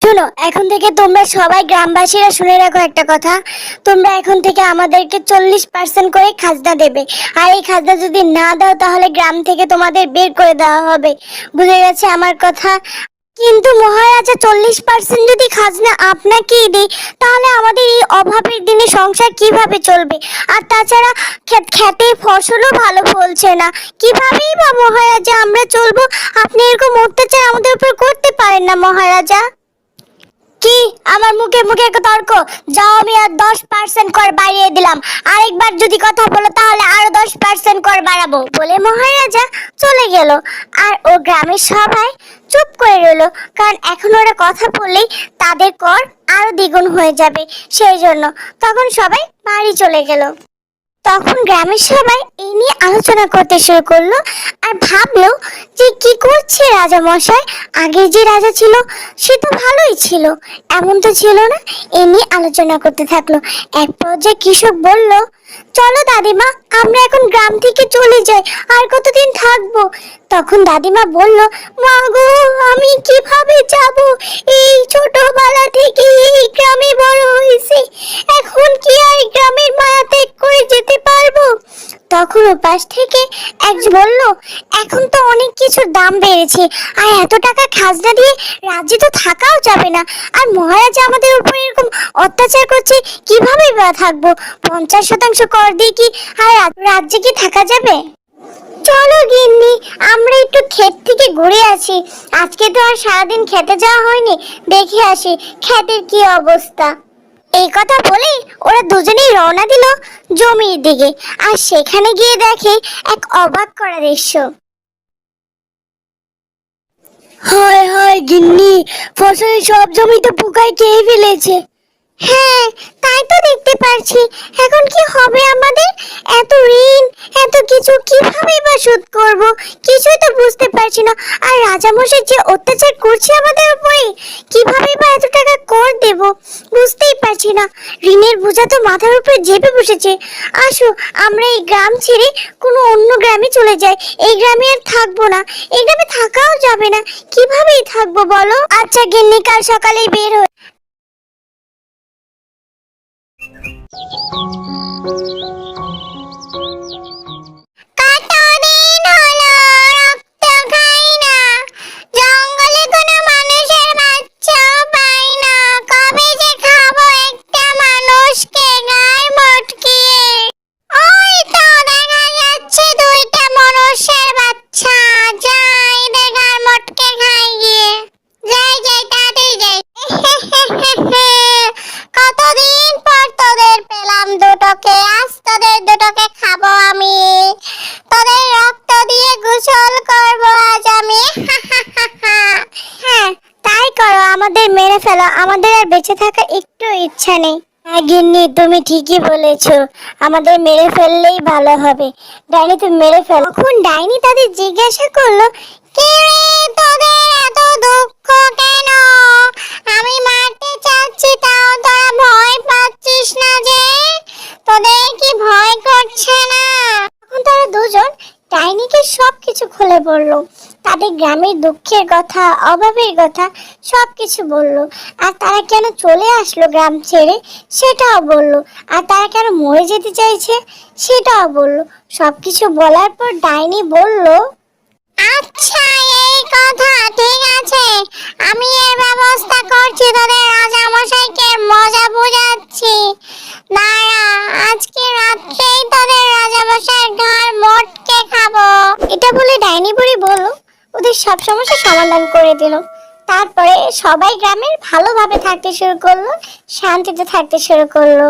শোনো, এখন থেকে তোমরা সবাই গ্রামবাসীরা শুনে রাখো একটা কথা। তোমরা এখন থেকে আমাদেরকে 40% করে খাজনা দেবে, আর এই খাজনা যদি না দাও তাহলে গ্রাম থেকে তোমাদের বের করে দেওয়া হবে। বুঝে গেছে আমার কথা? কিন্তু মহারাজা, 40% যদি খাজনা আপনাকেই দিই তাহলে আমাদের এই অভাবের দিনে সংসার কিভাবে চলবে? আর তাছাড়া খেতে ফসলও ভালো ফলছে না, কিভাবেই বা মহারাজা আমরা চলবো? আপনি এরকম অত্যাচার আমাদের উপর করতে পারেন না মহারাজা। কি আমার মুখে মুখে তর্ক? যাও, আমি আর 10% কর বাড়িয়ে দিলাম, আরেকবার যদি কথা বলো তাহলে আরো 10% কর বাড়াবো বলে মহারাজা চলে গেল। আর ও গ্রামের সবাই চুপ করে রইল, কারণ এখন ওরা কথা বললেই তাদের কর আরো দ্বিগুণ হয়ে যাবে। সেই জন্য তখন সবাই বাড়ি চলে গেল। তখন গ্রামের সবাই এই নিয়ে আলোচনা করতে শুরু করলো, আর ভাবলো যে কি করছে রাজা মশাই। আগে যে রাজা ছিল সে তো ভালোই ছিল, এমন তো ছিল না। এই নিয়ে আলোচনা করতে থাকলো। এক পর্যায়ে কৃষক বলল, চলো দাদিমা, আমরা এখন গ্রাম থেকে চলে যাই, আর কতদিন থাকবো? তখন দাদিমা বলল, মা গো, আমি কিভাবে যাব? এই ছোটবেলা থেকে এই গ্রামে বড় হয়েছি, এখন কি আর গ্রামের মায়া ত্যাগ করে যেতে পারবো? তখন ওপাশ থেকে একজন বলল, এখন তো অনেক কিছুর দাম বেড়েছে, আর এত টাকা খাজনা দিয়ে রাজ্যে তো থাকাও যাবে না। আর মহারাজা আমাদের উপর এরকম অত্যাচার করছে, কিভাবে বা থাকবো? 50% কর দিয়ে কি আর রাজ্যে কি থাকা যাবে? চলো গিন্নি, আমরা একটু ক্ষেত থেকে ঘুরে আসি। আজকে তো আর সারাদিন খেতে যাওয়া হয়নি, দেখে আসি ক্ষেতের কি অবস্থা। এই কথা বলে ওরা দুজনেই রওনা দিল জমির দিকে। আর সেখানে গিয়ে দেখে এক অবাক করা দৃশ্য। হায় হায় গিন্নি, ফসলের সব জমিতে পোকায় খেয়ে ফেলেছে। হ্যাঁ, তাই তো দেখতে পারছি। এখন কি হবে আমাদের? এত ঋণ, এত কিছু কিভাবে বা শোধ করব? কিছুই তো বুঝতে পারছি না। আর রাজামশাই যে অত্যাচার করছে আমাদের উপরে, কিভাবে বা এত টাকা কর দেব বুঝতেই পারছি না। ঋণের বোঝা তো মাথার উপরে চেপে বসেছে। আসো, আমরা এই গ্রাম ছেড়ে কোনো অন্য গ্রামে চলে যাই। এই গ্রামে আর থাকবো না, এই গ্রামে থাকাও যাবে না। কিভাবেই থাকবো বলো? আচ্ছা গিন্নি, কাল সকালেই বের হই। কতদিন হলো রক্ত খাই না, জঙ্গলে কোনো মানুষের বাচ্চাও পাই না। কবে যে খাবো একটা মানুষকে গায়ে মটকিয়ে। ওই তো দেখা যাচ্ছে দুইটা মানুষের বাচ্চা। যাই দেখার মটকে খাই গিয়ে। যাই যাই, তাড়াতাড়ি যাই। কতদিন পর তোদের পেলাম দুটোকে, আজ তোদের দুটোকে খাবো আমি। তোদের রক্ত দিয়ে গোসল করবো আজ আমি। হ্যাঁ, তাই করো, আমাদের মেরে ফেলো, আমাদের আর বেঁচে থাকার একটু ইচ্ছা নেই। হ্যাঁ গিন্নি, তুমি ঠিকই বলেছো, আমাদের মেরে ফেললেই ভালো হবে। ডাইনি, তুমি মেরে ফেলো। তখন ডাইনি তাদের জিজ্ঞাসা করলো, কে রে, তোদের এত দুঃখ কেন? আমি মারতে চাচ্ছি, তাও তোরা ভয় পাচ্ছিস না যে? তোদের কি ভয় করছে না? তখন তারা দুজন ডাইনিকে সবকিছু খুলে বললো। তাদের গ্রামের দুঃখের কথা, অভাবের কথা সবকিছু বললো। আর তারা কেন চলে আসলো গ্রাম ছেড়ে সেটাও বললো। আর তারা কেন মরে যেতে চাইছে সেটাও বললো। সবকিছু বলার পর ডাইনি বলল, আচ্ছা এই কথা, ঠিক আছে, আমি এর ব্যবস্থা করছি। তোদের রাজামশাইকে মজা বোঝাচ্ছি। দাঁড়া, আজকে রাত্রেই তোদের রাজামশাইয়ের ঘাড় মটকে খাবো। এটা বলে ডাইনি বুড়ি বলল, ওদের সব সমস্যা সমাধান করে দিল। তারপরে সবাই গ্রামের ভালোভাবে থাকতে শুরু করলো, শান্তিতে থাকতে শুরু করলো।